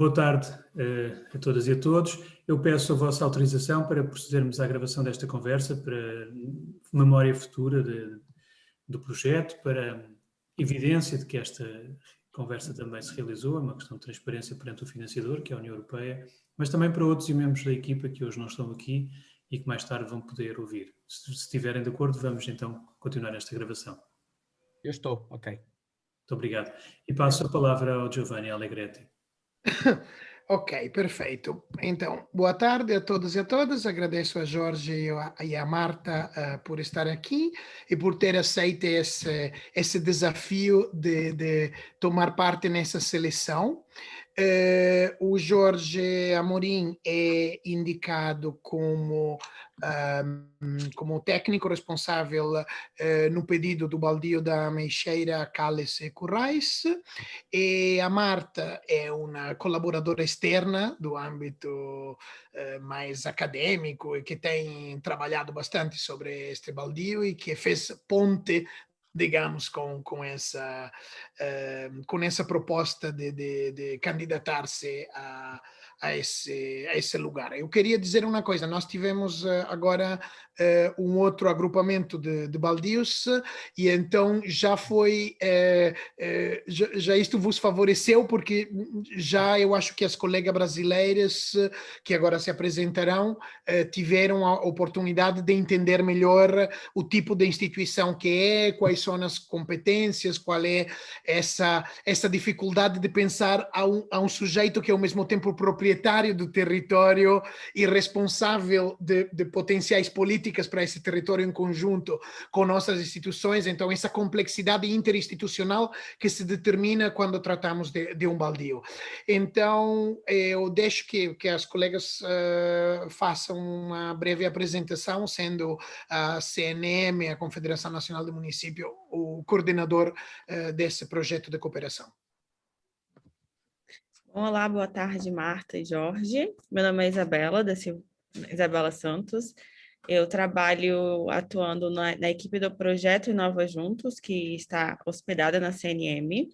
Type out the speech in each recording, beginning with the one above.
Boa tarde a todas e a todos. Eu peço a vossa autorização para procedermos à gravação desta conversa para memória futura do projeto, para evidência de que esta conversa também se realizou, é uma questão de transparência perante o financiador, que é a União Europeia, mas também para outros membros da equipa que hoje não estão aqui e que mais tarde vão poder ouvir. Se estiverem de acordo, vamos então continuar esta gravação. Eu estou, ok. Muito obrigado. E passo a palavra ao Giovanni Allegretti. Ok, perfeito. Então, boa tarde a todos e a todas. Agradeço a Jorge e a Marta por estar aqui e por ter aceito esse desafio de tomar parte nessa seleção. O Jorge Amorim é indicado como técnico responsável no pedido do baldio da Meixeira, Calles e Currais, e a Marta é uma colaboradora externa do âmbito mais acadêmico e que tem trabalhado bastante sobre este baldio e que fez ponte, digamos, com essa proposta de candidatar-se a esse lugar. Eu queria dizer uma coisa: nós tivemos agora um outro agrupamento de baldios e então já foi, já isto vos favoreceu, porque já eu acho que as colegas brasileiras que agora se apresentarão tiveram a oportunidade de entender melhor o tipo de instituição que é, quais são as competências, qual é essa dificuldade de pensar a um sujeito que é ao mesmo tempo proprietário do território e responsável de potenciais políticas para esse território em conjunto com nossas instituições. Então, essa complexidade interinstitucional que se determina quando tratamos de um baldio. Então, eu deixo que as colegas façam uma breve apresentação, sendo a CNM, a Confederação Nacional do Município, o coordenador desse projeto de cooperação. Olá, boa tarde, Marta e Jorge. Meu nome é Isabela Santos. Eu trabalho atuando na equipe do projeto Inova Juntos, que está hospedada na CNM.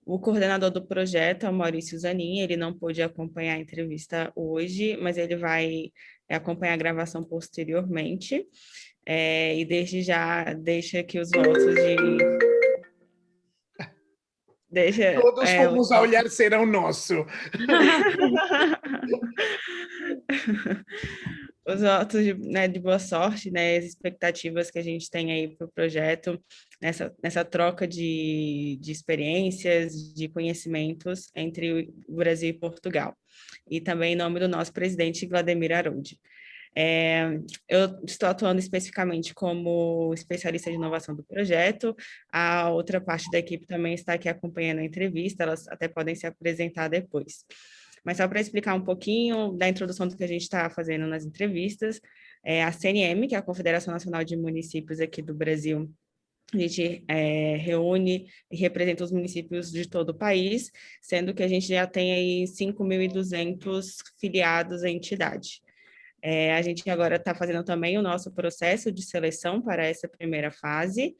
O coordenador do projeto é o Maurício Zanin. Ele não pôde acompanhar a entrevista hoje, mas ele vai acompanhar a gravação posteriormente. E desde já deixa aqui os votos de... Todos fomos a olhar serão nosso. Os votos de boa sorte, as expectativas que a gente tem aí para o projeto, nessa troca de experiências, de conhecimentos entre o Brasil e Portugal. E também em nome do nosso presidente, Vladimir Aroldi. Eu estou atuando especificamente como especialista de inovação do projeto. A outra parte da equipe também está aqui acompanhando a entrevista, elas até podem se apresentar depois. Mas só para explicar um pouquinho da introdução do que a gente está fazendo nas entrevistas, a CNM, que é a Confederação Nacional de Municípios aqui do Brasil, a gente reúne e representa os municípios de todo o país, sendo que a gente já tem aí 5.200 filiados à entidade. A gente agora está fazendo também o nosso processo de seleção para essa primeira fase.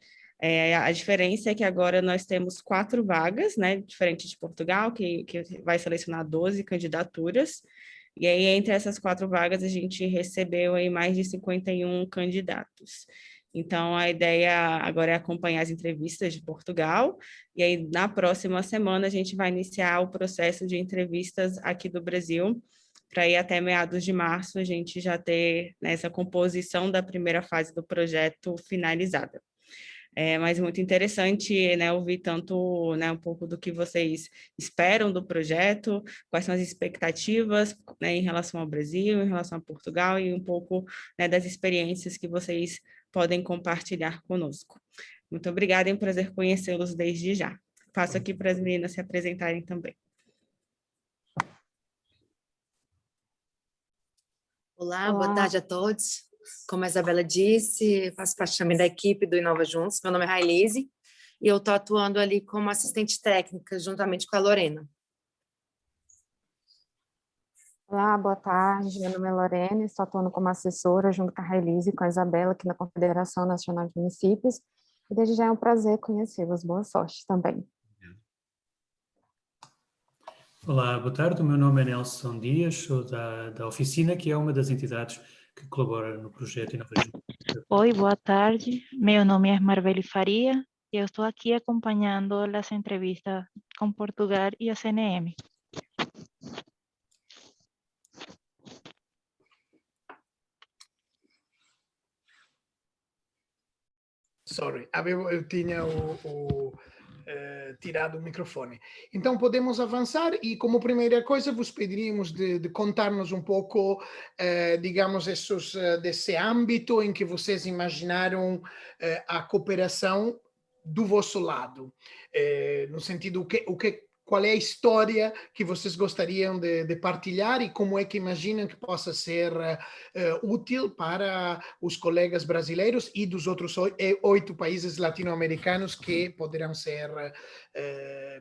A diferença é que agora nós temos 4 vagas, diferente de Portugal, que vai selecionar 12 candidaturas, e aí entre essas 4 vagas a gente recebeu aí mais de 51 candidatos. Então, a ideia agora é acompanhar as entrevistas de Portugal, e aí na próxima semana a gente vai iniciar o processo de entrevistas aqui do Brasil, para ir até meados de março a gente já ter essa composição da primeira fase do projeto finalizada. Mas muito interessante ouvir tanto um pouco do que vocês esperam do projeto, quais são as expectativas em relação ao Brasil, em relação a Portugal e um pouco das experiências que vocês podem compartilhar conosco. Muito obrigada, é um prazer conhecê-los desde já. Passo aqui para as meninas se apresentarem também. Olá, boa tarde a todos. Como a Isabela disse, faço parte também da equipe do Inova Juntos. Meu nome é Railise e eu estou atuando ali como assistente técnica, juntamente com a Lorena. Olá, boa tarde. Meu nome é Lorena, estou atuando como assessora junto com a Railise e com a Isabela aqui na Confederação Nacional de Municípios. E desde já é um prazer conhecê-los. Boa sorte também. Olá, boa tarde. O meu nome é Nelson Dias, sou da Oficina, que é uma das entidades que colabora no projeto Inova Juntos. Oi, boa tarde. Meu nome é Marbeli Faria e eu estou aqui acompanhando as entrevistas com Portugal e a CNM. Sorry, eu tinha tirado o microfone. Então podemos avançar e como primeira coisa vos pediríamos de contar-nos um pouco, digamos, desse âmbito em que vocês imaginaram a cooperação do vosso lado, no sentido qual é a história que vocês gostariam de partilhar e como é que imaginam que possa ser útil para os colegas brasileiros e dos outros 8 países latino-americanos que poderão ser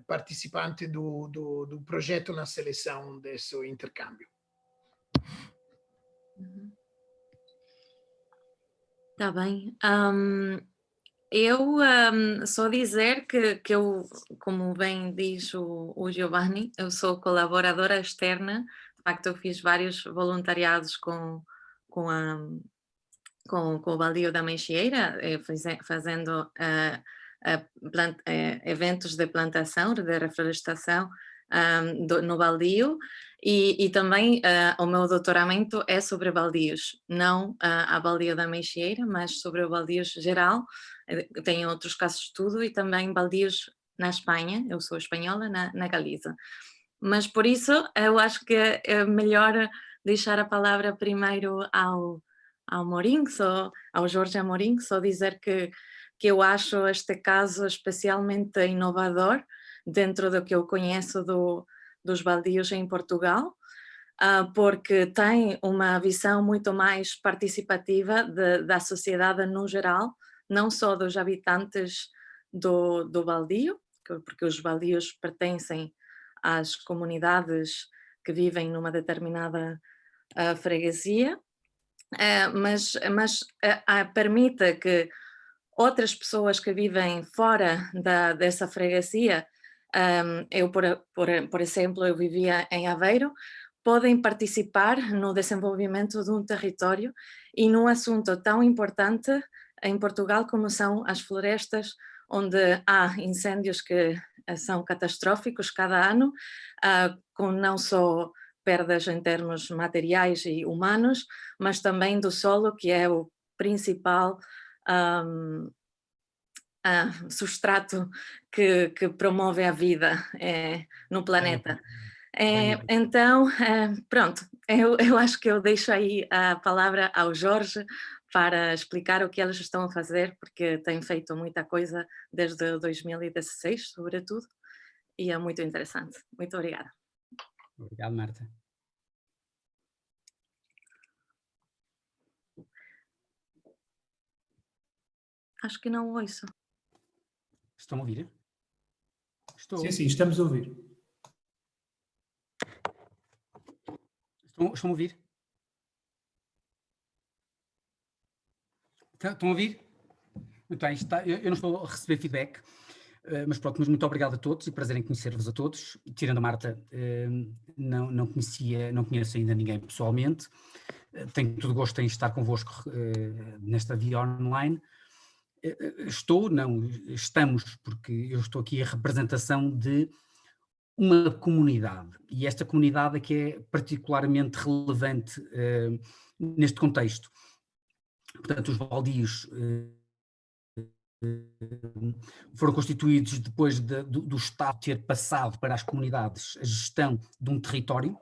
participantes do projeto na seleção desse intercâmbio. Tá bem. Eu só dizer que eu, como bem diz o Giovanni, eu sou colaboradora externa. De facto, eu fiz vários voluntariados com o Baldio da Meixieira, fazendo eventos de plantação, de reflorestação no baldio, e também o meu doutoramento é sobre baldios, não a Baldio da Meixieira, mas sobre o baldios geral. Tenho outros casos de estudo e também baldios na Espanha, eu sou espanhola, na Galiza. Mas por isso eu acho que é melhor deixar a palavra primeiro ao Amorim, ao Jorge Amorim, só dizer que eu acho este caso especialmente inovador dentro do que eu conheço dos baldios em Portugal, porque tem uma visão muito mais participativa da sociedade no geral, não só dos habitantes do baldio, porque os baldios pertencem às comunidades que vivem numa determinada freguesia, mas permite que outras pessoas que vivem fora dessa freguesia, eu por exemplo, eu vivia em Aveiro, podem participar no desenvolvimento de um território e num assunto tão importante em Portugal como são as florestas, onde há incêndios que são catastróficos cada ano, com não só perdas em termos materiais e humanos, mas também do solo, que é o principal substrato que promove a vida no planeta. Então, pronto, eu acho que eu deixo aí a palavra ao Jorge para explicar o que eles estão a fazer, porque têm feito muita coisa desde 2016, sobretudo, e é muito interessante. Muito obrigada. Obrigado, Marta. Acho que não ouço. Estão a ouvir? Estou. Sim, estamos a ouvir. Estão a ouvir? Estão a ouvir? Muito bem, eu não estou a receber feedback, mas pronto, mas muito obrigado a todos e prazer em conhecer-vos a todos. Tirando a Marta, não conheço ainda ninguém pessoalmente. Tenho todo o gosto em estar convosco nesta via online. Estamos, porque eu estou aqui a representação de uma comunidade, e esta comunidade é que é particularmente relevante neste contexto. Portanto, os baldios foram constituídos depois do Estado ter passado para as comunidades a gestão de um território,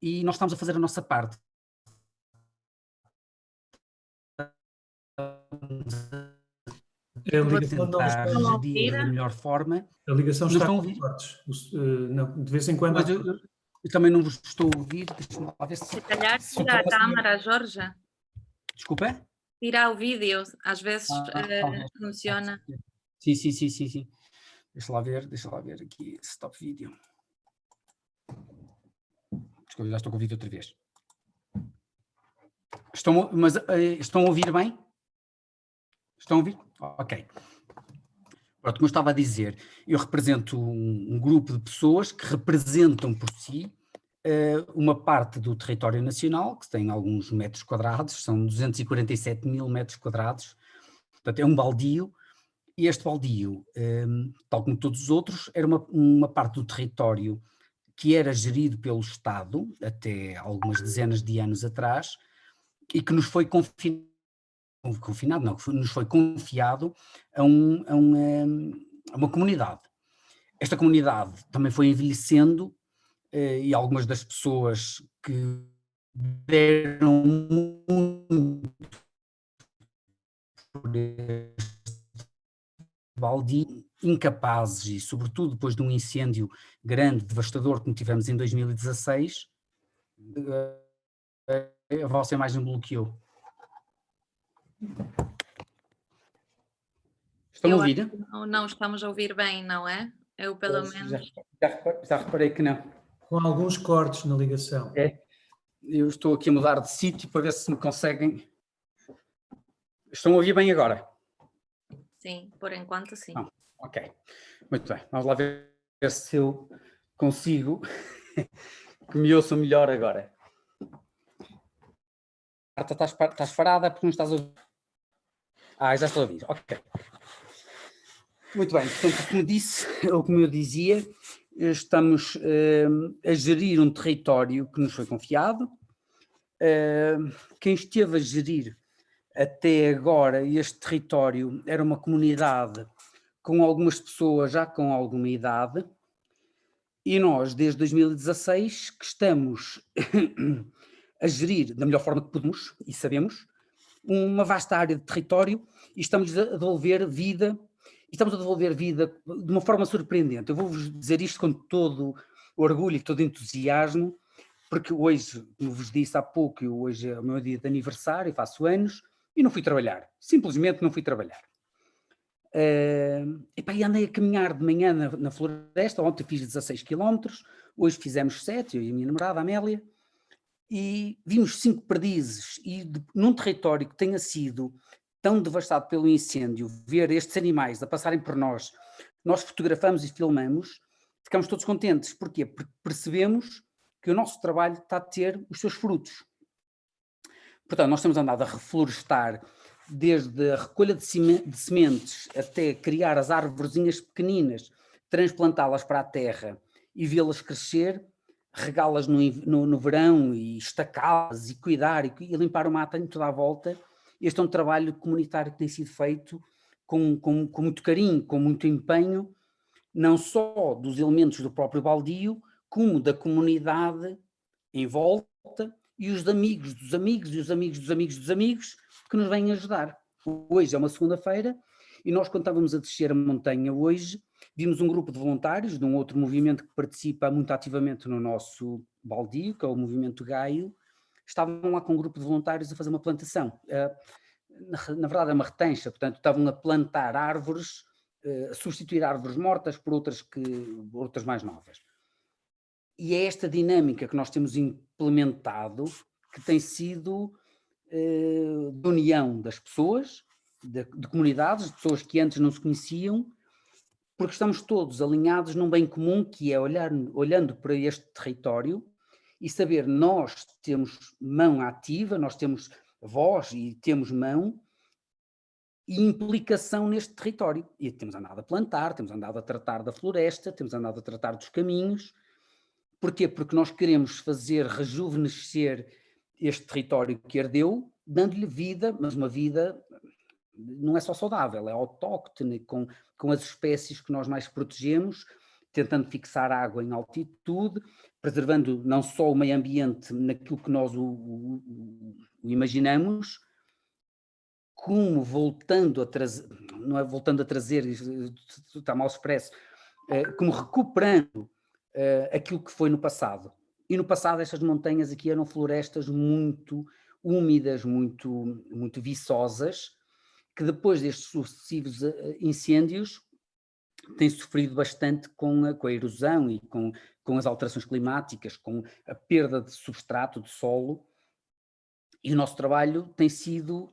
e nós estamos a fazer a nossa parte. A ligação não tentar gerir da melhor forma. A ligação não está estão a com ouvir? cortes. Não, de vez em quando. Mas eu também não vos estou a ouvir. Deixa-me lá ver Se calhar tira a câmara, Jorge. Desculpa? Tirar o vídeo, às vezes funciona. Sim. Deixa lá ver aqui, stop vídeo. Desculpa, já estou com o vídeo outra vez. Estão a ouvir bem? Estão a ouvir? Ok. Pronto, como eu estava a dizer, eu represento um grupo de pessoas que representam por si uma parte do território nacional, que tem alguns metros quadrados, são 247 mil metros quadrados, portanto é um baldio, e este baldio, tal como todos os outros, era uma parte do território que era gerido pelo Estado até algumas dezenas de anos atrás e que nos foi confinado não, nos foi confiado a uma comunidade. Esta comunidade também foi envelhecendo e algumas das pessoas que deram muito por este baldio, incapazes e sobretudo depois de um incêndio grande, devastador, como tivemos em 2016, a vossa imagem bloqueou. Estão a ouvir? Não estamos a ouvir bem, não é? Eu pelo menos... Já reparei que não. Com alguns cortes na ligação. Eu estou aqui a mudar de sítio para ver se me conseguem... Estão a ouvir bem agora? Sim, por enquanto sim. Ok, muito bem. Vamos lá ver se eu consigo que me ouçam melhor agora. Marta, estás parada porque não estás a ouvir? Já estou a ouvir, ok. Muito bem, portanto, como disse, ou como eu dizia, estamos a gerir um território que nos foi confiado. Quem esteve a gerir até agora este território era uma comunidade com algumas pessoas já com alguma idade, e nós, desde 2016, que estamos a gerir da melhor forma que podemos e sabemos, uma vasta área de território e estamos a devolver vida, de uma forma surpreendente. Eu vou-vos dizer isto com todo o orgulho e todo o entusiasmo, porque hoje, como vos disse há pouco, hoje é o meu dia de aniversário, faço anos, e não fui trabalhar, simplesmente não fui trabalhar. E andei a caminhar de manhã na floresta, ontem fiz 16 km, hoje fizemos 7, eu e a minha namorada, a Amélia, e vimos 5 perdizes, e num território que tenha sido tão devastado pelo incêndio, ver estes animais a passarem por nós fotografamos e filmamos, ficamos todos contentes. Porquê? Porque percebemos que o nosso trabalho está a ter os seus frutos. Portanto, nós temos andado a reflorestar desde a recolha de sementes até criar as árvorezinhas pequeninas, transplantá-las para a terra e vê-las crescer, regá-las no verão e estacá-las e cuidar e limpar o mato em toda a volta. Este é um trabalho comunitário que tem sido feito com muito carinho, com muito empenho, não só dos elementos do próprio baldio, como da comunidade em volta e os amigos dos amigos e os amigos dos amigos dos amigos que nos vêm ajudar. Hoje é uma segunda-feira e nós, quando estávamos a descer a montanha hoje, vimos um grupo de voluntários de um outro movimento que participa muito ativamente no nosso baldio, que é o Movimento Gaio. Estavam lá com um grupo de voluntários a fazer uma plantação. Na verdade é uma retencha, portanto estavam a plantar árvores, a substituir árvores mortas por outras mais novas. E é esta dinâmica que nós temos implementado que tem sido de união das pessoas, de comunidades, de pessoas que antes não se conheciam, porque estamos todos alinhados num bem comum que é olhando para este território e saber nós temos mão ativa, nós temos voz e temos mão e implicação neste território. E temos andado a plantar, temos andado a tratar da floresta, temos andado a tratar dos caminhos. Porquê? Porque nós queremos fazer rejuvenescer este território que ardeu, dando-lhe vida, mas uma vida não é só saudável, é autóctone, com as espécies que nós mais protegemos, tentando fixar água em altitude, preservando não só o meio ambiente naquilo que nós o imaginamos, como voltando a trazer, não é voltando a trazer, está mal expresso, como recuperando aquilo que foi no passado. E no passado estas montanhas aqui eram florestas muito úmidas, muito viçosas, que depois destes sucessivos incêndios têm sofrido bastante com a erosão e com as alterações climáticas, com a perda de substrato, de solo, e o nosso trabalho tem sido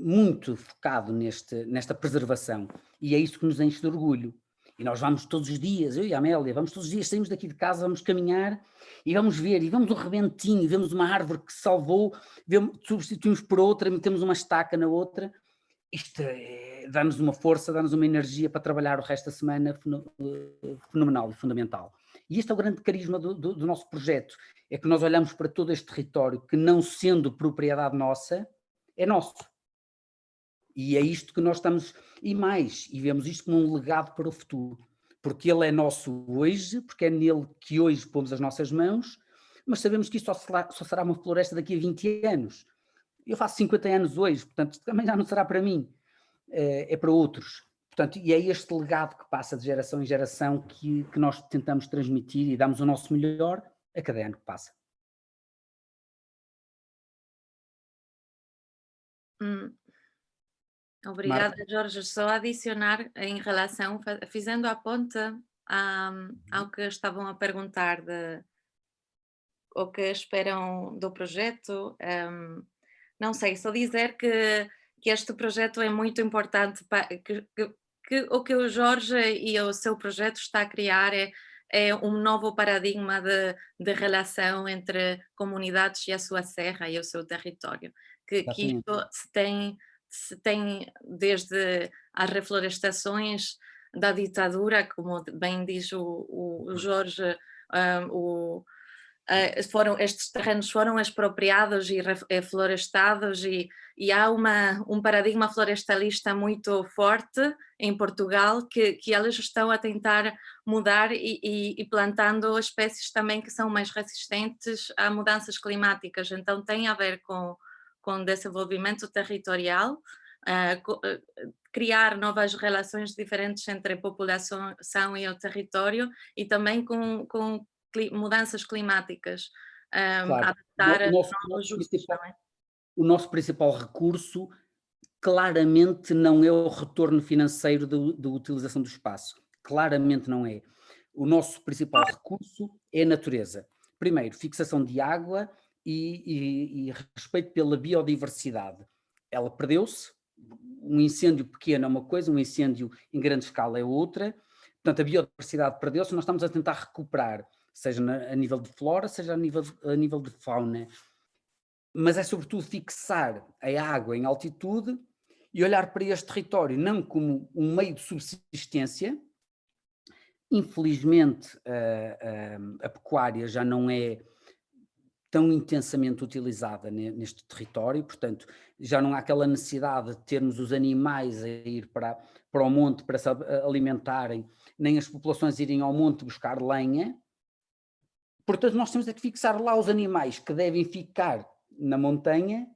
muito focado nesta preservação, e é isso que nos enche de orgulho. E nós vamos todos os dias, eu e a Amélia, vamos todos os dias, saímos daqui de casa, vamos caminhar e vamos ver, e vemos um rebentinho, vemos uma árvore que se salvou, substituímos por outra, metemos uma estaca na outra. Isto dá-nos uma força, dá-nos uma energia para trabalhar o resto da semana fenomenal e fundamental. E este é o grande carisma do nosso projeto, é que nós olhamos para todo este território que, não sendo propriedade nossa, é nosso. E é isto que nós estamos, e vemos isto como um legado para o futuro, porque ele é nosso hoje, porque é nele que hoje pomos as nossas mãos, mas sabemos que isto só será uma floresta daqui a 20 anos. Eu faço 50 anos hoje, portanto também já não será para mim, é para outros. Portanto, e é este legado que passa de geração em geração que nós tentamos transmitir e damos o nosso melhor a cada ano que passa. Obrigada, Marta. Jorge. Só adicionar em relação, fazendo a ponte ao que estavam a perguntar o que esperam do projeto, não sei, só dizer que este projeto é muito importante, que o que o Jorge e o seu projeto está a criar é um novo paradigma de relação entre comunidades e a sua serra e o seu território, que isto se tem desde as reflorestações da ditadura, como bem diz o Jorge, estes terrenos foram expropriados e reflorestados, e há um paradigma florestalista muito forte em Portugal que eles estão a tentar mudar e plantando espécies também que são mais resistentes a mudanças climáticas. Então tem a ver com desenvolvimento territorial, criar novas relações diferentes entre a população e o território, e também com mudanças climáticas, Claro. adaptar a novos usos também. O nosso principal recurso claramente não é o retorno financeiro da utilização do espaço, claramente não é. O nosso principal recurso é a natureza. Primeiro, fixação de água e respeito pela biodiversidade. Ela perdeu-se, um incêndio pequeno é uma coisa, um incêndio em grande escala é outra, portanto a biodiversidade perdeu-se, nós estamos a tentar recuperar, seja a nível de flora, seja a nível de fauna, mas é sobretudo fixar a água em altitude e olhar para este território não como um meio de subsistência. Infelizmente a pecuária já não é tão intensamente utilizada neste território, portanto já não há aquela necessidade de termos os animais a ir para o monte para se alimentarem, nem as populações irem ao monte buscar lenha. Portanto, nós temos que fixar lá os animais que devem ficar na montanha,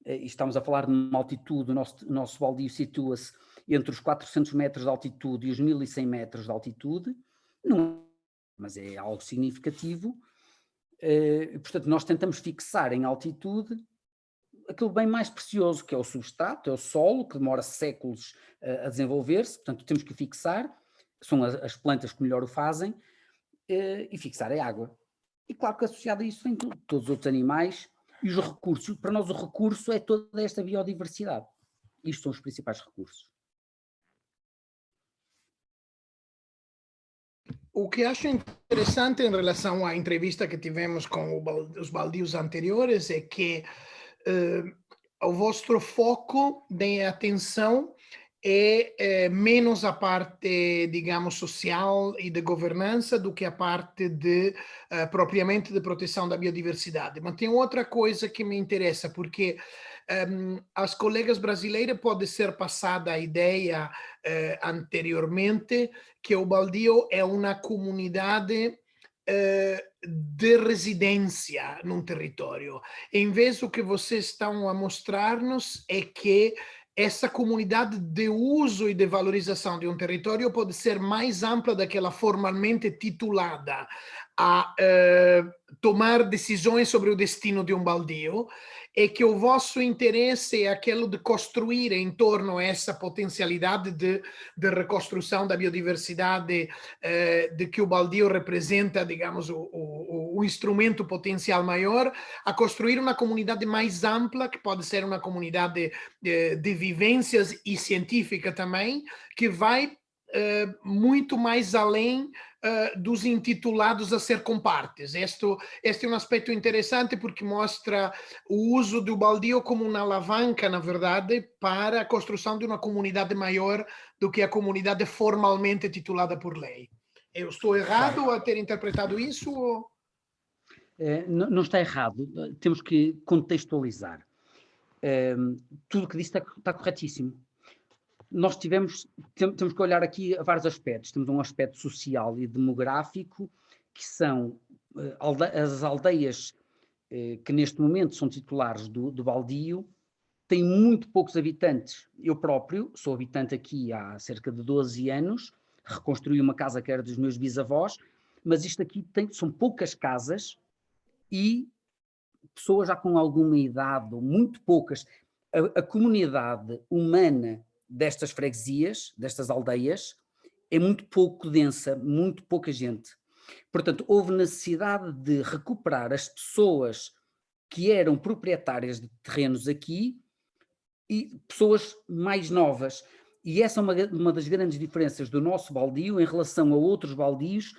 e estamos a falar de uma altitude, o nosso baldio situa-se entre os 400 metros de altitude e os 1100 metros de altitude, não, mas é algo significativo. Portanto, nós tentamos fixar em altitude aquilo bem mais precioso, que é o substrato, é o solo, que demora séculos a desenvolver-se, portanto temos que fixar, são as plantas que melhor o fazem, e fixar a água. E claro que associado a isso vem todos os outros animais e os recursos. Para nós o recurso é toda esta biodiversidade. Isto são os principais recursos. O que acho interessante em relação à entrevista que tivemos com os baldios anteriores é que o vosso foco de atenção é menos a parte, digamos, social e de governança do que a parte propriamente de proteção da biodiversidade. Mas tem outra coisa que me interessa, porque as colegas brasileiras pode ser passada a ideia anteriormente que o baldio é uma comunidade de residência num território. Em vez do que vocês estão a mostrar-nos é que essa comunidade de uso e de valorização de um território pode ser mais ampla daquela formalmente titulada. a tomar decisões sobre o destino de um baldio, e que o vosso interesse é aquele de construir em torno a essa potencialidade de reconstrução da biodiversidade, de que o baldio representa, digamos, o instrumento potencial maior, a construir uma comunidade mais ampla, que pode ser uma comunidade de vivências e científica também, que vai muito mais além dos intitulados a ser compartes. Este é um aspecto interessante porque mostra o uso do baldio como uma alavanca, na verdade, para a construção de uma comunidade maior do que a comunidade formalmente titulada por lei. Eu estou errado a ter interpretado isso? Ou... Não está errado, temos que contextualizar. Tudo o que disse está corretíssimo. Nós temos que olhar aqui a vários aspectos. Temos um aspecto social e demográfico, que são as aldeias que neste momento são titulares do baldio, têm muito poucos habitantes. Eu próprio sou habitante aqui há cerca de 12 anos, reconstruí uma casa que era dos meus bisavós, mas isto aqui são poucas casas e pessoas já com alguma idade, ou muito poucas. A comunidade humana destas freguesias, destas aldeias, é muito pouco densa, muito pouca gente. Portanto, houve necessidade de recuperar as pessoas que eram proprietárias de terrenos aqui e pessoas mais novas. E essa é uma das grandes diferenças do nosso baldio em relação a outros baldios,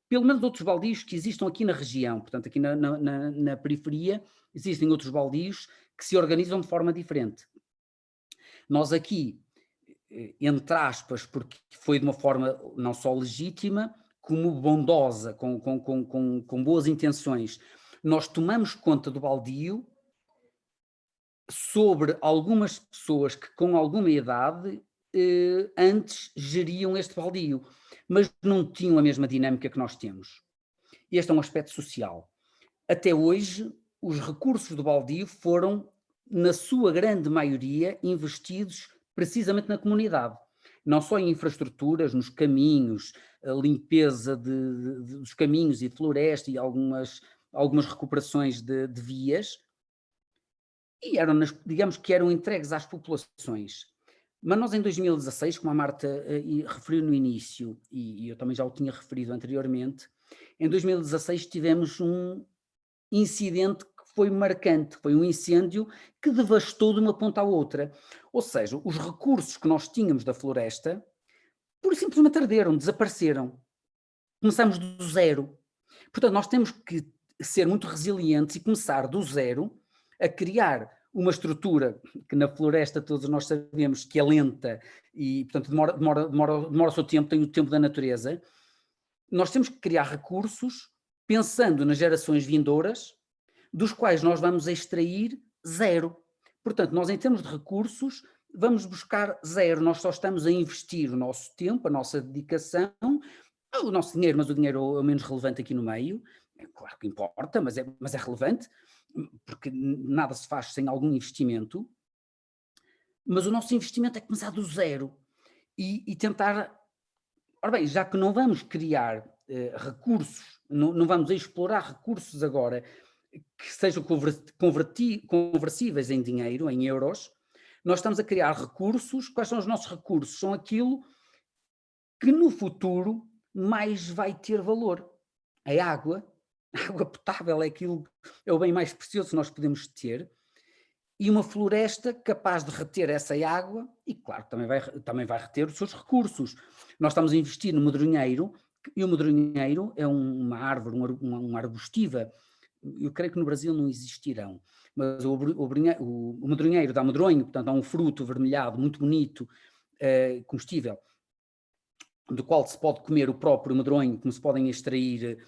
pelo menos outros baldios que existam aqui na região. Portanto, aqui na periferia existem outros baldios que se organizam de forma diferente. Nós aqui, entre aspas, porque foi de uma forma não só legítima, como bondosa, com boas intenções, nós tomamos conta do baldio sobre algumas pessoas que com alguma idade antes geriam este baldio, mas não tinham a mesma dinâmica que nós temos. Este é um aspecto social. Até hoje, os recursos do baldio foram, na sua grande maioria, investidos precisamente na comunidade. Não só em infraestruturas, nos caminhos, a limpeza dos caminhos e de floresta e algumas recuperações de vias, e digamos que eram entregues às populações. Mas nós em 2016, como a Marta referiu no início, e eu também já o tinha referido anteriormente, em 2016 tivemos um incidente que foi marcante, foi um incêndio que devastou de uma ponta à outra. Ou seja, os recursos que nós tínhamos da floresta, pura e simplesmente arderam, desapareceram. Começamos do zero. Portanto, nós temos que ser muito resilientes e começar do zero a criar uma estrutura que na floresta todos nós sabemos que é lenta e, portanto, demora o seu tempo, tem o tempo da natureza. Nós temos que criar recursos pensando nas gerações vindouras, dos quais nós vamos extrair zero. Portanto, nós em termos de recursos vamos buscar zero, nós só estamos a investir o nosso tempo, a nossa dedicação, o nosso dinheiro, mas o dinheiro é o menos relevante aqui no meio, é claro que importa, mas é relevante, porque nada se faz sem algum investimento, mas o nosso investimento é começar do zero e tentar, ora bem, já que não vamos criar recursos, não vamos explorar recursos agora que sejam conversíveis em dinheiro, em euros, nós estamos a criar recursos. Quais são os nossos recursos? São aquilo que no futuro mais vai ter valor. A água potável é o bem mais precioso que nós podemos ter, e uma floresta capaz de reter essa água e, claro, também vai reter os seus recursos. Nós estamos a investir no medronheiro, e o medronheiro é uma árvore, uma arbustiva. Eu creio que no Brasil não existirão, mas o medronheiro dá medronho, portanto dá um fruto avermelhado muito bonito, comestível, do qual se pode comer o próprio medronho, como se podem extrair,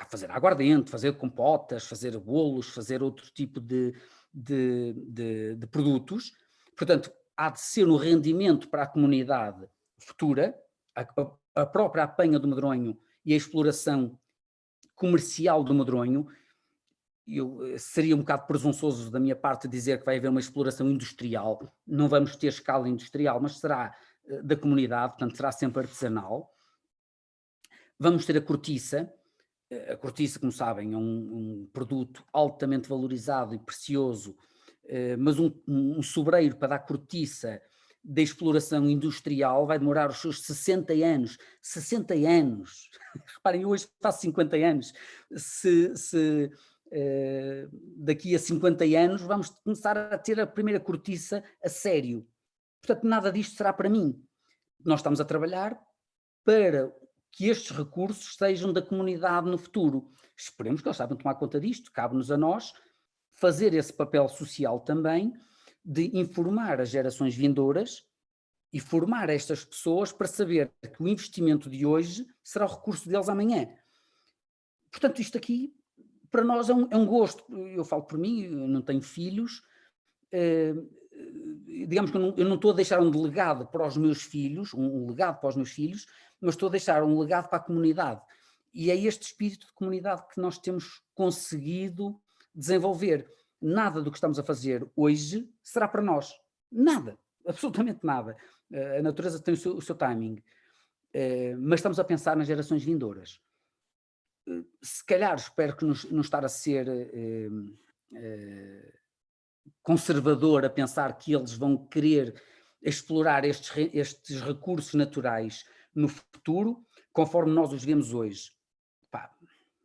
fazer aguardente, fazer compotas, fazer bolos, fazer outro tipo de produtos. Portanto, há de ser um rendimento para a comunidade futura, a própria apanha do medronho e a exploração comercial do medronho. Seria um bocado presunçoso da minha parte dizer que vai haver uma exploração industrial, não vamos ter escala industrial, mas será da comunidade, portanto será sempre artesanal. Vamos ter a cortiça, A cortiça, como sabem, é um produto altamente valorizado e precioso, mas um sobreiro para dar cortiça da exploração industrial vai demorar os seus 60 anos. 60 anos! Reparem, hoje faço 50 anos. Daqui a 50 anos vamos começar a ter a primeira cortiça a sério. Portanto, nada disto será para mim. Nós estamos a trabalhar para que estes recursos sejam da comunidade no futuro. Esperemos que eles saibam tomar conta disto, cabe-nos a nós fazer esse papel social também, de informar as gerações vindouras e formar estas pessoas para saber que o investimento de hoje será o recurso deles amanhã. Portanto, isto aqui, para nós é um gosto. Eu falo por mim, eu não tenho filhos, digamos que eu não estou a deixar um legado para os meus filhos, um legado para os meus filhos, mas estou a deixar um legado para a comunidade. E é este espírito de comunidade que nós temos conseguido desenvolver. Nada do que estamos a fazer hoje será para nós. Nada, absolutamente nada. A natureza tem o seu timing. Mas estamos a pensar nas gerações vindouras. Se calhar espero que não estar a ser conservador a pensar que eles vão querer explorar estes recursos naturais no futuro, conforme nós os vemos hoje.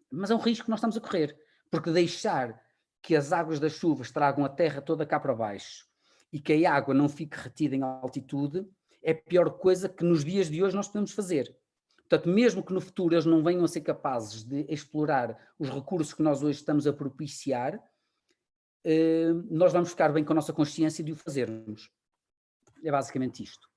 Mas é um risco que nós estamos a correr, porque deixar que as águas das chuvas tragam a terra toda cá para baixo e que a água não fique retida em altitude é a pior coisa que nos dias de hoje nós podemos fazer. Portanto, mesmo que no futuro eles não venham a ser capazes de explorar os recursos que nós hoje estamos a propiciar, nós vamos ficar bem com a nossa consciência de o fazermos. É basicamente isto.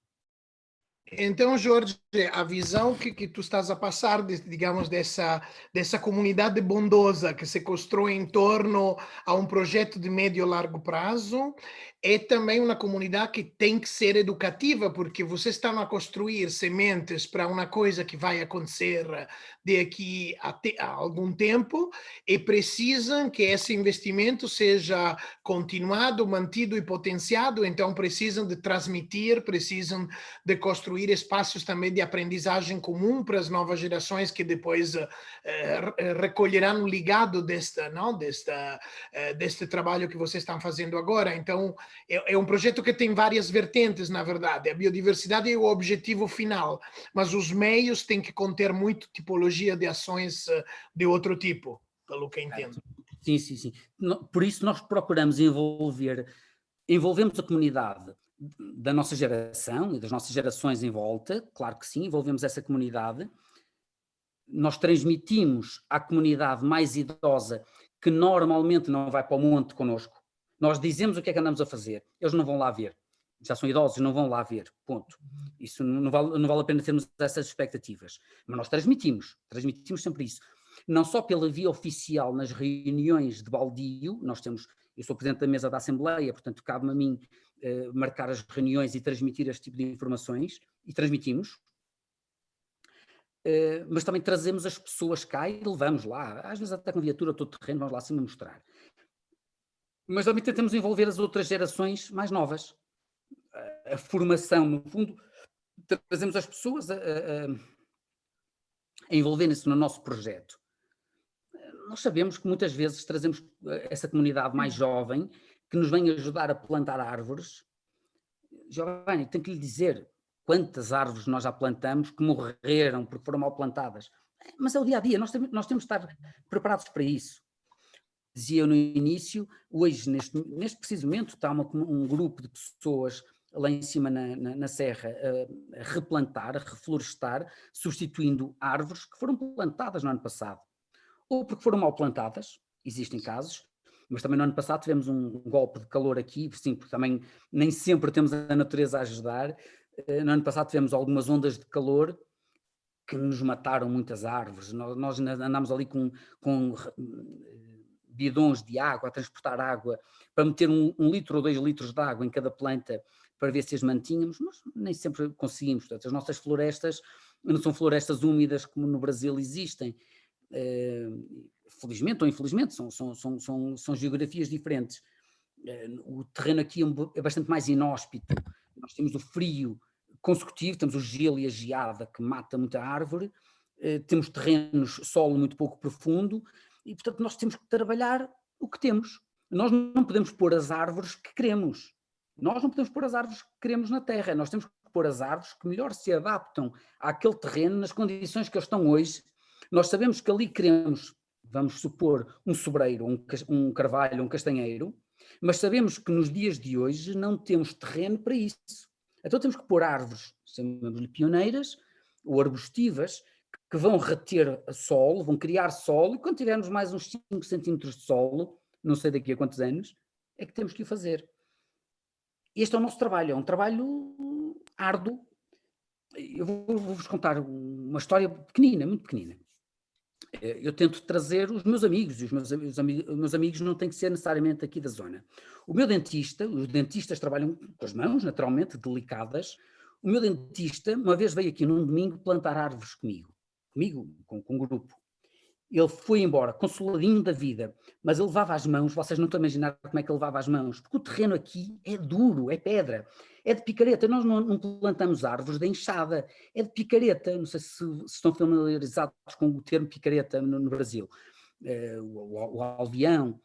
Então, Jorge, a visão que tu estás a passar, digamos, dessa comunidade bondosa que se constrói em torno a um projeto de médio e largo prazo, é também uma comunidade que tem que ser educativa, porque vocês estão a construir sementes para uma coisa que vai acontecer daqui a algum tempo e precisam que esse investimento seja continuado, mantido e potenciado, então precisam de transmitir, precisam de construir espaços também de aprendizagem comum para as novas gerações que depois recolherão o legado deste trabalho que vocês estão fazendo agora. Então, é um projeto que tem várias vertentes, na verdade. A biodiversidade é o objetivo final, mas os meios têm que conter muito tipologia de ações de outro tipo, pelo que entendo. Sim. Por isso nós procuramos envolvemos a comunidade da nossa geração e das nossas gerações em volta, claro que sim, envolvemos essa comunidade. Nós transmitimos à comunidade mais idosa que normalmente não vai para o monte connosco. Nós dizemos o que é que andamos a fazer, eles não vão lá ver. Já são idosos, não vão lá ver, ponto. Isso não vale a pena termos essas expectativas. Mas nós transmitimos sempre isso. Não só pela via oficial nas reuniões de baldio, eu sou presidente da mesa da Assembleia, portanto cabe-me a mim marcar as reuniões e transmitir este tipo de informações, e transmitimos, mas também trazemos as pessoas cá e levamos lá, às vezes até com viatura todo terreno, vamos lá acima mostrar. Mas também tentamos envolver as outras gerações mais novas. A formação, no fundo, trazemos as pessoas a envolverem-se no nosso projeto. Nós sabemos que muitas vezes trazemos essa comunidade mais jovem que nos vem ajudar a plantar árvores. Giovanni, tenho que lhe dizer quantas árvores nós já plantamos que morreram porque foram mal plantadas. Mas é o dia a dia, nós temos de estar preparados para isso. Dizia eu no início, hoje, neste preciso momento, está um grupo de pessoas lá em cima na serra a replantar, a reflorestar, substituindo árvores que foram plantadas no ano passado. Ou porque foram mal plantadas, existem casos, mas também no ano passado tivemos um golpe de calor aqui, sim, porque também nem sempre temos a natureza a ajudar. No ano passado tivemos algumas ondas de calor que nos mataram muitas árvores. Nós andámos ali com bidões de água, a transportar água, para meter 1 litro ou 2 litros de água em cada planta, para ver se as mantínhamos, mas nem sempre conseguimos. Portanto, as nossas florestas não são florestas úmidas como no Brasil existem. Felizmente ou infelizmente, são geografias diferentes. O terreno aqui é bastante mais inóspito. Nós temos o frio consecutivo, temos o gelo e a geada que mata muita árvore, temos terrenos, solo muito pouco profundo, e portanto nós temos que trabalhar o que temos. Nós não podemos pôr as árvores que queremos. Nós não podemos pôr as árvores que queremos na terra, nós temos que pôr as árvores que melhor se adaptam àquele terreno, nas condições que eles estão hoje. Nós sabemos que ali queremos, vamos supor, um sobreiro, um carvalho, um castanheiro, mas sabemos que nos dias de hoje não temos terreno para isso. Então temos que pôr árvores, chamamos-lhe pioneiras, ou arbustivas, que vão reter solo, vão criar solo, e quando tivermos mais uns 5 centímetros de solo, não sei daqui a quantos anos, é que temos que o fazer. Este é o nosso trabalho, é um trabalho árduo. Eu vou-vos contar uma história pequenina, muito pequenina. Eu tento trazer os meus amigos, e os meus amigos não têm que ser necessariamente aqui da zona. O meu dentista, os dentistas trabalham com as mãos, naturalmente, delicadas. O meu dentista, uma vez veio aqui num domingo plantar árvores comigo, com um grupo. Ele foi embora, consoladinho da vida, mas ele levava as mãos, vocês não estão a imaginar como é que ele levava as mãos, porque o terreno aqui é duro, é pedra, é de picareta. Nós não plantamos árvores de enxada, é de picareta. Não sei se estão familiarizados com o termo picareta no Brasil. O alveão.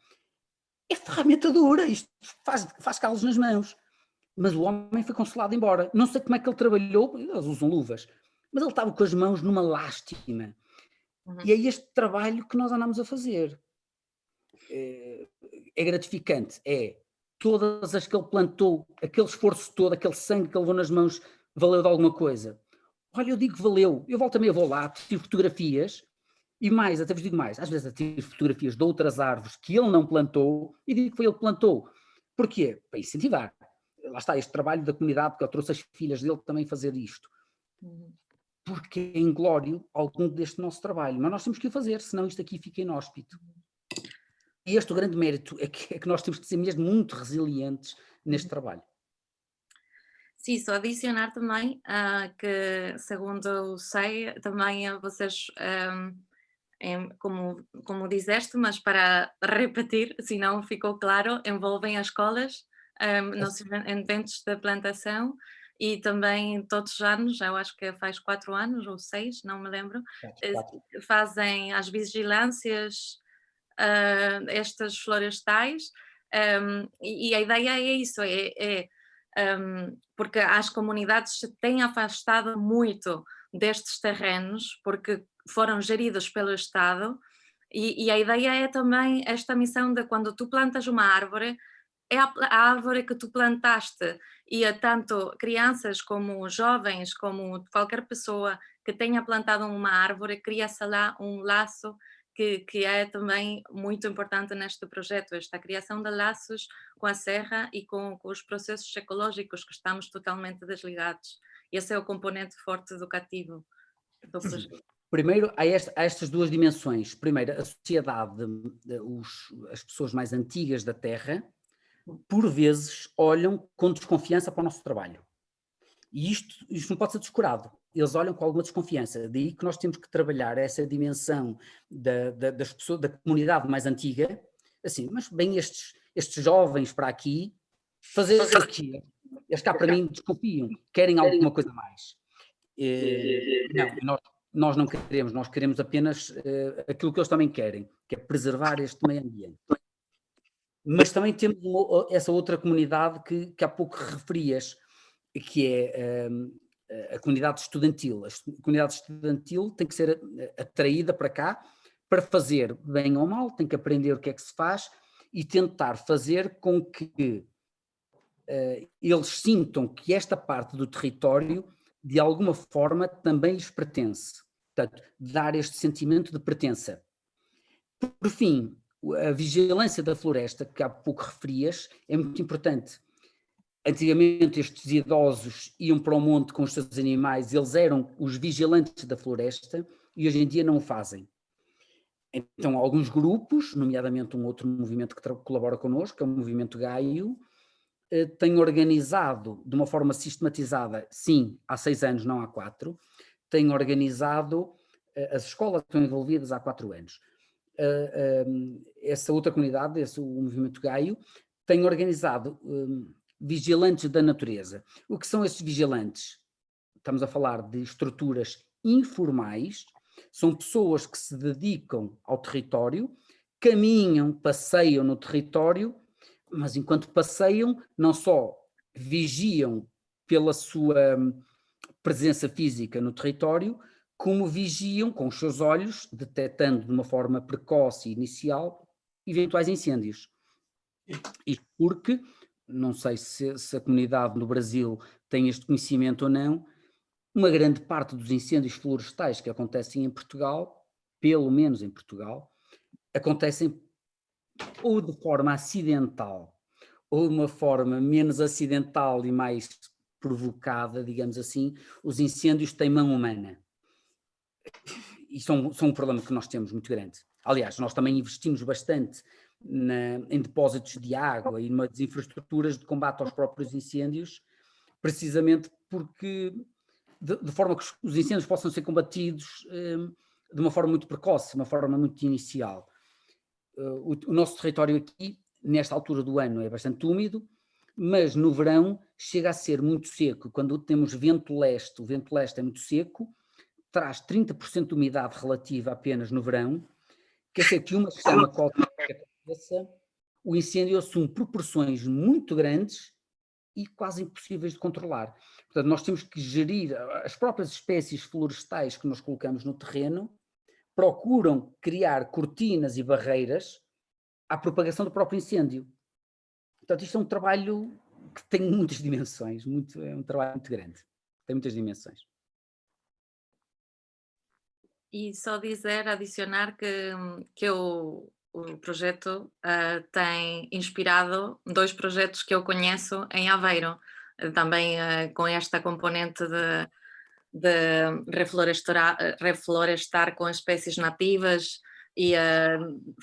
É ferramenta dura, isto faz calos nas mãos. Mas o homem foi consolado embora. Não sei como é que ele trabalhou, eles usam luvas, mas ele estava com as mãos numa lástima. E é este trabalho que nós andamos a fazer. É gratificante, todas as que ele plantou, aquele esforço todo, aquele sangue que ele levou nas mãos, valeu de alguma coisa. Olha, eu digo que valeu, eu volto também, eu vou lá, tiro fotografias, e mais, até vos digo mais, às vezes eu tiro fotografias de outras árvores que ele não plantou, e digo que foi ele que plantou. Porquê? Para incentivar. Lá está, este trabalho da comunidade, porque eu trouxe as filhas dele também fazer isto. Porque é inglório algum deste nosso trabalho, mas nós temos que o fazer, senão isto aqui fica inóspito. E este o grande mérito é que nós temos que ser mesmo muito resilientes neste trabalho. Sim, só adicionar também que, segundo eu sei, também vocês, como disseste, mas para repetir, se não ficou claro, envolvem as escolas nos eventos de plantação. E também todos os anos, eu acho que faz 4 anos ou 6, não me lembro, fazem as vigilâncias, estas florestais, e a ideia é isso, porque as comunidades se têm afastado muito destes terrenos, porque foram geridos pelo Estado, e a ideia é também esta missão de quando tu plantas uma árvore, é a árvore que tu plantaste, e tanto crianças como jovens, como qualquer pessoa que tenha plantado uma árvore, cria-se lá um laço que é também muito importante neste projeto, esta criação de laços com a serra e com os processos ecológicos, que estamos totalmente desligados. Esse é o componente forte educativo do projeto. Primeiro, há estas duas dimensões. Primeiro, a sociedade, as pessoas mais antigas da Terra, por vezes olham com desconfiança para o nosso trabalho. E isto não pode ser descurado. Eles olham com alguma desconfiança. Daí que nós temos que trabalhar essa dimensão das pessoas, da comunidade mais antiga, assim, mas bem estes jovens para aqui, fazer o quê? Eles cá para mim desconfiam, querem alguma coisa mais. Não, nós não queremos, nós queremos apenas aquilo que eles também querem, que é preservar este meio ambiente. Mas também temos essa outra comunidade que há pouco referias, que é a comunidade estudantil. A comunidade estudantil tem que ser atraída para cá para fazer bem ou mal, tem que aprender o que é que se faz e tentar fazer com que eles sintam que esta parte do território de alguma forma também lhes pertence. Portanto, dar este sentimento de pertença. Por fim, a vigilância da floresta, que há pouco referias, é muito importante. Antigamente estes idosos iam para o monte com os seus animais, eles eram os vigilantes da floresta e hoje em dia não o fazem. Então alguns grupos, nomeadamente um outro movimento que colabora connosco, que é o Movimento Gaio, tem organizado de uma forma sistematizada, sim, há 6 anos, não há 4, tem organizado, as escolas estão envolvidas há 4 anos. Essa outra comunidade, o Movimento Gaio, tem organizado vigilantes da natureza. O que são esses vigilantes? Estamos a falar de estruturas informais São pessoas que se dedicam ao território, caminham, passeiam no território, mas enquanto passeiam, não só vigiam pela sua presença física no território, como vigiam com os seus olhos, detectando de uma forma precoce e inicial eventuais incêndios. Isto porque, não sei se a comunidade no Brasil tem este conhecimento ou não, uma grande parte dos incêndios florestais que acontecem em Portugal, pelo menos em Portugal, acontecem ou de forma acidental, ou de uma forma menos acidental e mais provocada, digamos assim. Os incêndios têm mão humana. E são um problema que nós temos muito grande. Aliás, nós também investimos bastante em depósitos de água e nas infraestruturas de combate aos próprios incêndios, precisamente porque, de forma que os incêndios possam ser combatidos de uma forma muito precoce, uma forma muito inicial. O nosso território aqui, nesta altura do ano, é bastante úmido, mas no verão chega a ser muito seco. Quando temos vento leste, o vento leste é muito seco, traz 30% de umidade relativa apenas no verão, quer dizer que uma chama qualquer que aconteça, o incêndio assume proporções muito grandes e quase impossíveis de controlar. Portanto, nós temos que gerir as próprias espécies florestais que nós colocamos no terreno, procuram criar cortinas e barreiras à propagação do próprio incêndio. Portanto, isto é um trabalho que tem muitas dimensões, é um trabalho muito grande, tem muitas dimensões. E só adicionar que o projeto tem inspirado 2 projetos que eu conheço em Aveiro, também com esta componente de reflorestar com espécies nativas e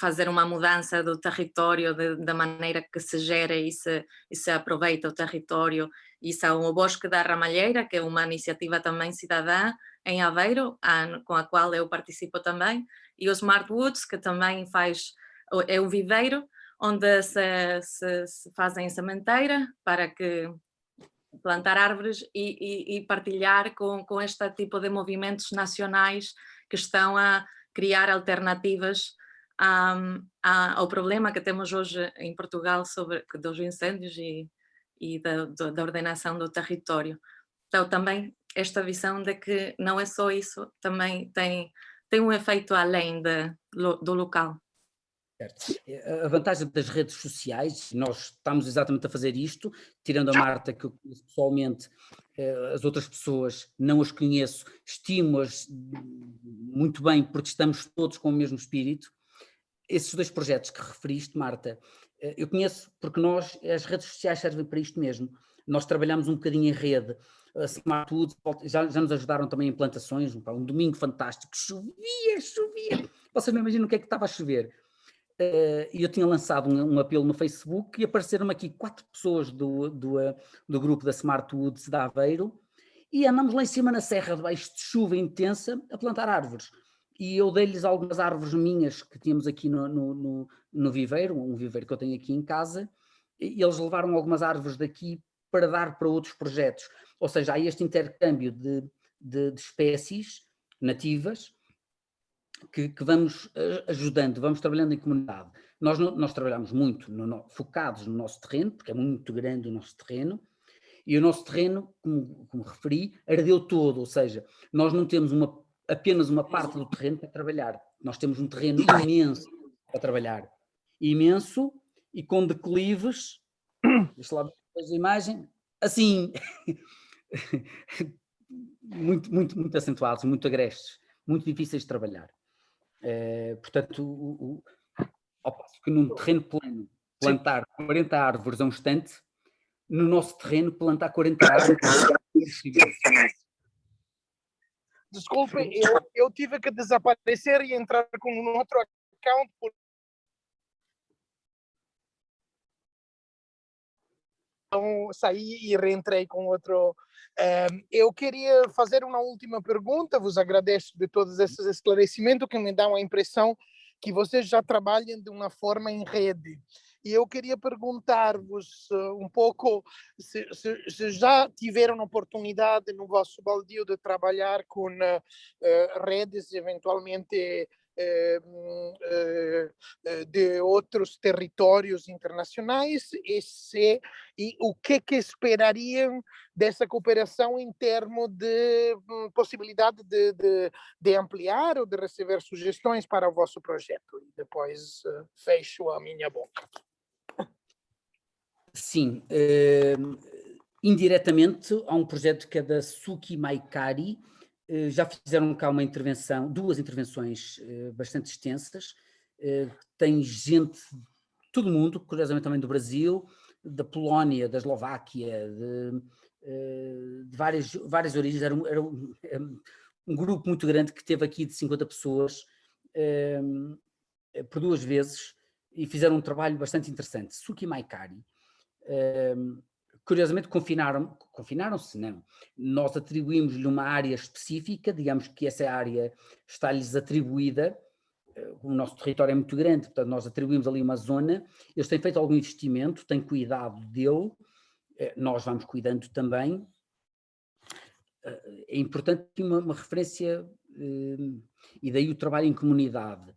fazer uma mudança do território da maneira que se gera e se aproveita o território. E são o Bosque da Ramalheira, que é uma iniciativa também cidadã em Aveiro, com a qual eu participo também, e o Smart Woods, que também é um viveiro onde se fazem sementeira para que plantar árvores e partilhar com este tipo de movimentos nacionais que estão a criar alternativas ao problema que temos hoje em Portugal dos incêndios e da ordenação do território. Então também esta visão de que não é só isso, também tem um efeito além do local. Certo. A vantagem das redes sociais, nós estamos exatamente a fazer isto, tirando a Marta, que eu conheço pessoalmente, as outras pessoas não as conheço, estimo-as muito bem porque estamos todos com o mesmo espírito. Esses 2 projetos que referiste, Marta, eu conheço porque as redes sociais servem para isto mesmo. Nós trabalhamos um bocadinho em rede, a Smart Woods já nos ajudaram também em plantações, um domingo fantástico, chovia, vocês não imaginam o que é que estava a chover. E eu tinha lançado um apelo no Facebook e apareceram-me aqui 4 pessoas do grupo da Smart Woods de Aveiro e andamos lá em cima na serra, debaixo de chuva intensa, a plantar árvores. E eu dei-lhes algumas árvores minhas que tínhamos aqui no viveiro, um viveiro que eu tenho aqui em casa, e eles levaram algumas árvores daqui para dar para outros projetos. Ou seja, há este intercâmbio de espécies nativas que vamos ajudando, vamos trabalhando em comunidade. Nós trabalhamos muito focados no nosso terreno, porque é muito grande o nosso terreno, e o nosso terreno, como referi, ardeu todo, ou seja, nós não temos apenas uma parte do terreno para trabalhar, nós temos um terreno imenso para trabalhar, imenso e com declives, deixa lá ver a imagem, assim, muito acentuados, muito agrestes, muito difíceis de trabalhar. Portanto, ao passo que num terreno plano plantar 40 árvores a um instante, no nosso terreno plantar 40 árvores Desculpe, eu tive que desaparecer e entrar com um outro account então saí e reentrei com outro. Eu queria fazer uma última pergunta, vos agradeço de todos esses esclarecimentos que me dão a impressão que vocês já trabalham de uma forma em rede. e eu queria perguntar-vos um pouco se já tiveram oportunidade no vosso baldio de trabalhar com redes eventualmente de outros territórios internacionais e o que esperariam dessa cooperação em termos de possibilidade de ampliar ou de receber sugestões para o vosso projeto. E depois fecho a minha boca. Sim, indiretamente há um projeto que é da Suki Maikari. Já fizeram cá uma intervenção, 2 intervenções bastante extensas. Tem gente de todo o mundo, curiosamente também do Brasil, da Polónia, da Eslováquia, de várias origens. Era um grupo muito grande que teve aqui de 50 pessoas por 2 vezes e fizeram um trabalho bastante interessante. Suki Maikari. Curiosamente confinaram-se, não. Nós atribuímos-lhe uma área específica, digamos que essa área está-lhes atribuída, o nosso território é muito grande, portanto nós atribuímos ali uma zona, eles têm feito algum investimento, têm cuidado dele, nós vamos cuidando também. É importante uma referência, e daí o trabalho em comunidade.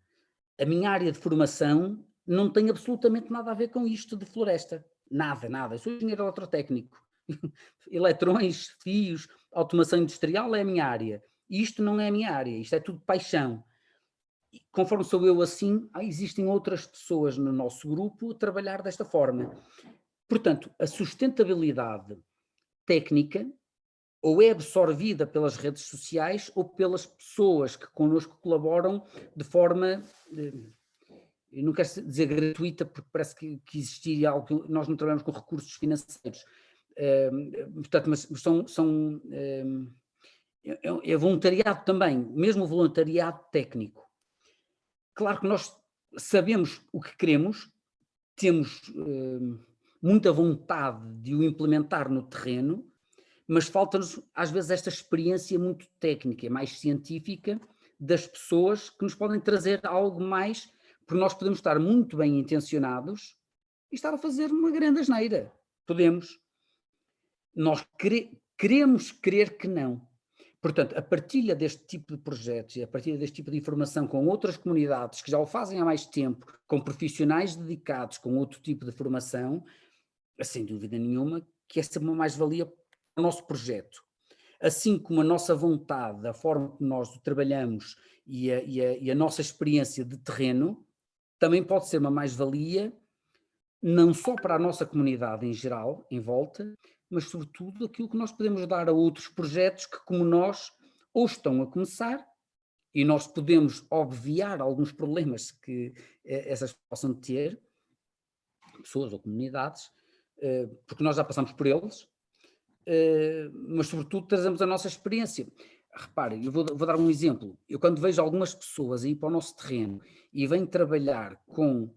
A minha área de formação não tem absolutamente nada a ver com isto de floresta. Nada. Eu sou engenheiro eletrotécnico. Eletrões, fios, automação industrial é a minha área. Isto não é a minha área, isto é tudo paixão. E conforme sou eu assim, existem outras pessoas no nosso grupo a trabalhar desta forma. Portanto, a sustentabilidade técnica ou é absorvida pelas redes sociais ou pelas pessoas que connosco colaboram de forma... eu não quero dizer gratuita, porque parece que existiria algo, nós não trabalhamos com recursos financeiros, portanto, mas é voluntariado também, mesmo o voluntariado técnico. Claro que nós sabemos o que queremos, temos muita vontade de o implementar no terreno, mas falta-nos às vezes esta experiência muito técnica, mais científica, das pessoas que nos podem trazer algo mais... Porque nós podemos estar muito bem intencionados e estar a fazer uma grande asneira. Podemos. Nós queremos crer que não. Portanto, a partilha deste tipo de projetos e a partilha deste tipo de informação com outras comunidades que já o fazem há mais tempo, com profissionais dedicados, com outro tipo de formação, sem dúvida nenhuma que essa é uma mais-valia para o nosso projeto. Assim como a nossa vontade, a forma como nós o trabalhamos e a nossa experiência de terreno, também pode ser uma mais-valia, não só para a nossa comunidade em geral, em volta, mas sobretudo aquilo que nós podemos dar a outros projetos que, como nós, ou estão a começar, e nós podemos obviar alguns problemas que essas possam ter, pessoas ou comunidades, porque nós já passamos por eles, mas sobretudo trazemos a nossa experiência. Reparem, eu vou dar um exemplo. Eu quando vejo algumas pessoas aí para o nosso terreno e venho trabalhar com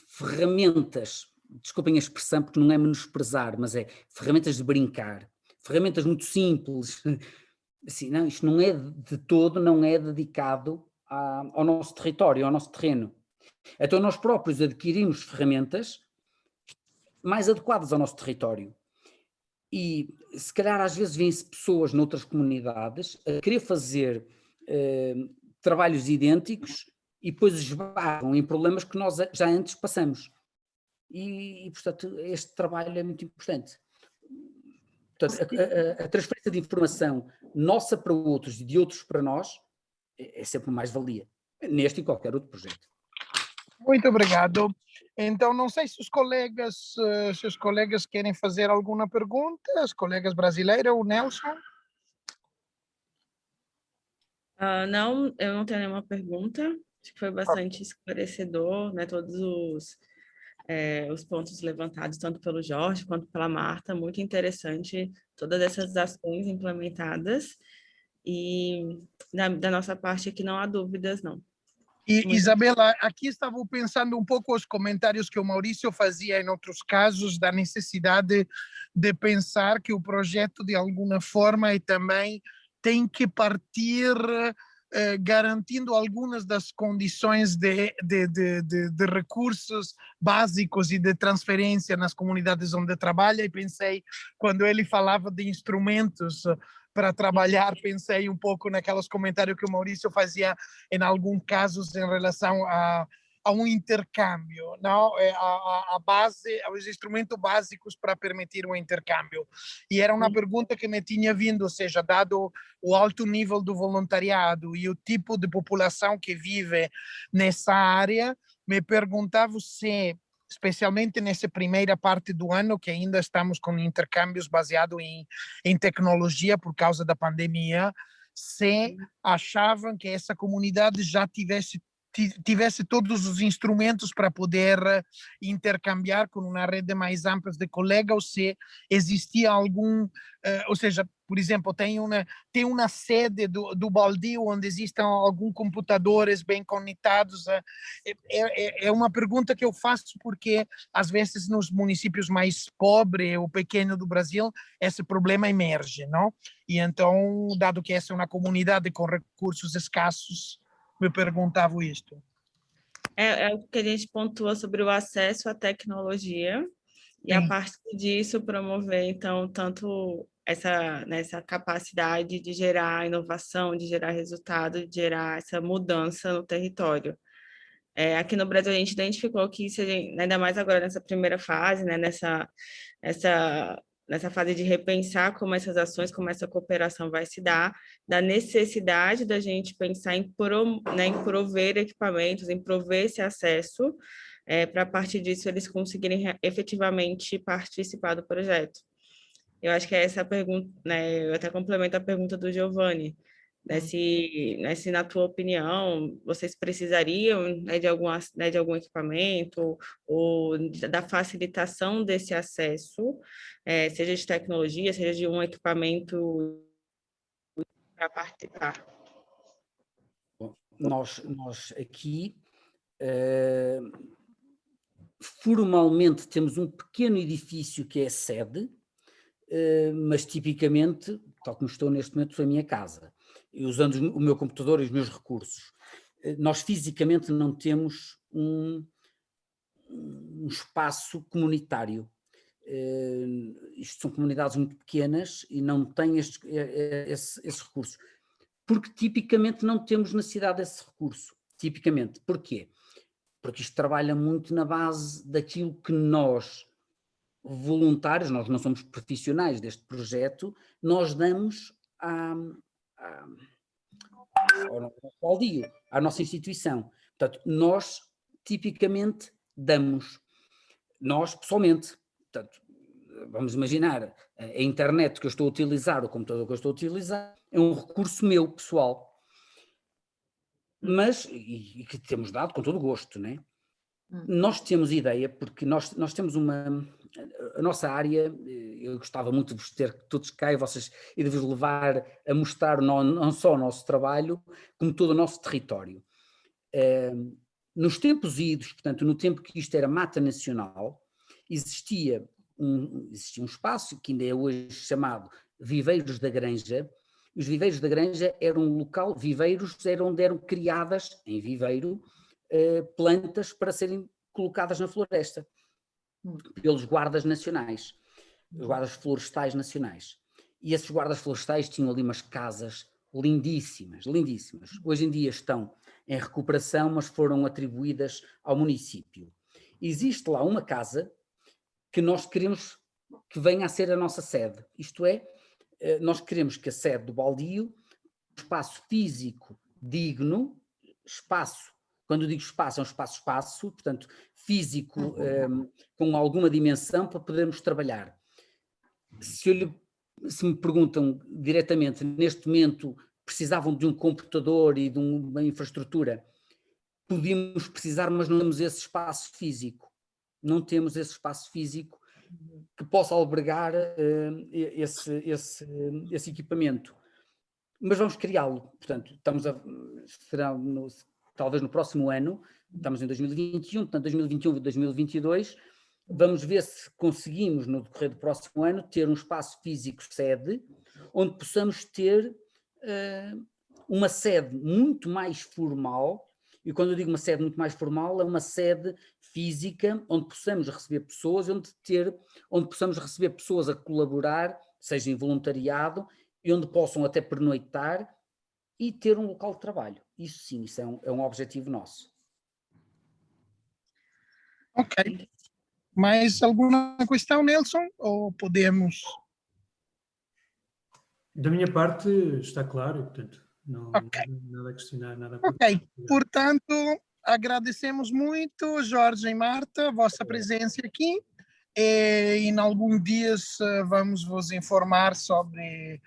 ferramentas, desculpem a expressão porque não é menosprezar, mas é ferramentas de brincar, ferramentas muito simples, assim, não, isto não é de todo, não é dedicado ao nosso território, ao nosso terreno. Então nós próprios adquirimos ferramentas mais adequadas ao nosso território. E se calhar às vezes vêm-se pessoas noutras comunidades a querer fazer trabalhos idênticos e depois esbarram em problemas que nós já antes passamos. E portanto, este trabalho é muito importante. Portanto, a transferência de informação nossa para outros e de outros para nós é sempre uma mais-valia, neste e qualquer outro projeto. Muito obrigado. Então, não sei se os colegas querem fazer alguma pergunta, os colegas brasileiros, o Nelson? Não, eu não tenho nenhuma pergunta. Acho que foi bastante esclarecedor, né? Todos os pontos levantados, tanto pelo Jorge quanto pela Marta. Muito interessante todas essas ações implementadas. E da nossa parte aqui não há dúvidas, não. E, Isabela, aqui estava pensando um pouco os comentários que o Maurício fazia em outros casos, da necessidade de pensar que o projeto, de alguma forma, também tem que partir garantindo algumas das condições de recursos básicos e de transferência nas comunidades onde trabalha, e pensei, quando ele falava de instrumentos para trabalhar, pensei um pouco naqueles comentários que o Maurício fazia em alguns casos em relação a um intercâmbio, não? A base, os instrumentos básicos para permitir um intercâmbio. E era uma pergunta que me tinha vindo, ou seja, dado o alto nível do voluntariado e o tipo de população que vive nessa área, me perguntava se, especialmente nessa primeira parte do ano, que ainda estamos com intercâmbios baseados em tecnologia por causa da pandemia, se achavam que essa comunidade já tivesse todos os instrumentos para poder intercambiar com uma rede mais ampla de colegas, ou se existia algum, ou seja, por exemplo, tem uma sede do Baldio onde existem alguns computadores bem conectados. É uma pergunta que eu faço porque, às vezes, nos municípios mais pobres ou pequenos do Brasil, esse problema emerge, não? E então, dado que essa é uma comunidade com recursos escassos, me perguntavam isto. É o que a gente pontua sobre o acesso à tecnologia e, a partir disso, promover, então, tanto essa capacidade de gerar inovação, de gerar resultado, de gerar essa mudança no território. Aqui no Brasil, a gente identificou que, ainda mais agora nessa primeira fase, né, nessa fase de repensar como essas ações, como essa cooperação vai se dar, da necessidade da gente pensar em prover equipamentos, em prover esse acesso, para a partir disso eles conseguirem efetivamente participar do projeto. Eu acho que é essa a pergunta, né, eu até complemento a pergunta do Giovanni, se na tua opinião, vocês precisariam, né, de algum equipamento ou da facilitação desse acesso, seja de tecnologia, seja de um equipamento para participar? Bom, nós aqui formalmente temos um pequeno edifício que é a sede, mas tipicamente, tal como estou neste momento, foi a minha casa, e usando o meu computador e os meus recursos. Nós fisicamente não temos um espaço comunitário. Isto são comunidades muito pequenas e não têm esses recursos, porque tipicamente não temos necessidade desse recurso. Tipicamente. Porquê? Porque isto trabalha muito na base daquilo que nós, voluntários, nós não somos profissionais deste projeto, nós damos ao Baldio, à nossa instituição. Portanto, nós tipicamente damos, nós pessoalmente, portanto, vamos imaginar, a internet que eu estou a utilizar, o computador que eu estou a utilizar, é um recurso meu, pessoal, mas, e que temos dado com todo o gosto, não é? Nós temos ideia, porque nós temos a nossa área, eu gostava muito de vos ter todos cá e de vos levar a mostrar não só o nosso trabalho, como todo o nosso território. Nos tempos idos, portanto, no tempo que isto era mata nacional, existia um espaço que ainda é hoje chamado Viveiros da Granja. Os Viveiros da Granja eram um local, viveiros era onde eram criadas, em viveiro, plantas para serem colocadas na floresta pelos guardas nacionais, os guardas florestais nacionais. E esses guardas florestais tinham ali umas casas lindíssimas, lindíssimas. Hoje em dia estão em recuperação, mas foram atribuídas ao município. Existe lá uma casa que nós queremos que venha a ser a nossa sede. Isto é, nós queremos que a sede do Baldio, espaço físico digno, espaço, quando eu digo espaço, é um espaço, portanto, físico, com alguma dimensão para podermos trabalhar. Se me perguntam diretamente, neste momento, precisavam de um computador e de uma infraestrutura, podíamos precisar, mas não temos esse espaço físico. Não temos esse espaço físico que possa albergar esse equipamento. Mas vamos criá-lo. Portanto, será talvez no próximo ano, estamos em 2021, portanto 2021 e 2022, vamos ver se conseguimos no decorrer do próximo ano ter um espaço físico sede, onde possamos ter uma sede muito mais formal, e quando eu digo uma sede muito mais formal, é uma sede física onde possamos receber pessoas, onde possamos receber pessoas a colaborar, seja em voluntariado, e onde possam até pernoitar e ter um local de trabalho. Isso sim, isso é um objetivo nosso. Ok. Mais alguma questão, Nelson? Ou podemos... Da minha parte está claro, portanto, não Ok. nada a questionar, nada a Ok, portanto, agradecemos muito, Jorge e Marta, a vossa presença aqui. E em alguns dias vamos vos informar sobre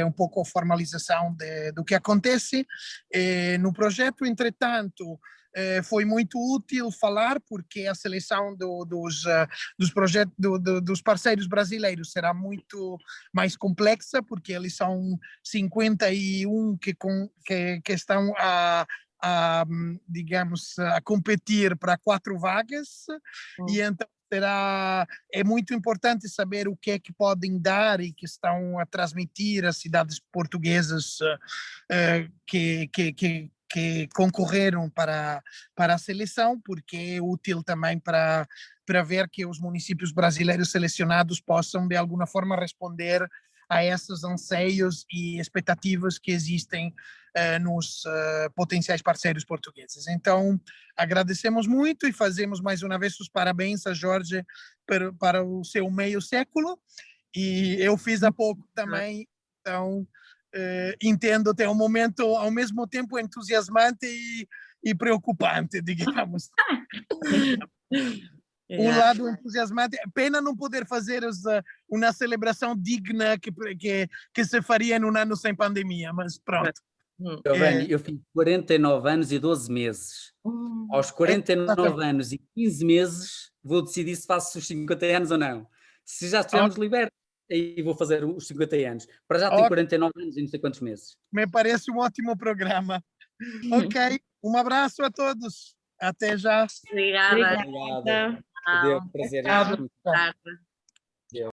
um pouco a formalização do que acontece no projeto. Entretanto, foi muito útil falar, porque a seleção dos projetos dos parceiros brasileiros será muito mais complexa, porque eles são 51 que estão digamos, a competir para 4 vagas, e então é muito importante saber o que é que podem dar e que estão a transmitir às cidades portuguesas que concorreram para a seleção, porque é útil também para ver que os municípios brasileiros selecionados possam, de alguma forma, responder a esses anseios e expectativas que existem nos potenciais parceiros portugueses. Então, agradecemos muito e fazemos mais uma vez os parabéns a Jorge para o seu meio século, e eu fiz há pouco também, então entendo, tem um momento ao mesmo tempo entusiasmante e preocupante, digamos. O lado entusiasmante, pena não poder fazer uma celebração digna que se faria num ano sem pandemia, mas pronto. Giovanni, eu fiz 49 anos e 12 meses. Aos 49 anos e 15 meses vou decidir se faço os 50 anos ou não. Se já estivermos libertos, aí vou fazer os 50 anos. Para já tenho 49 anos e não sei quantos meses. Me parece um ótimo programa. Ok, um abraço a todos. Até já. Obrigada. Obrigado. Prazer. Obrigado.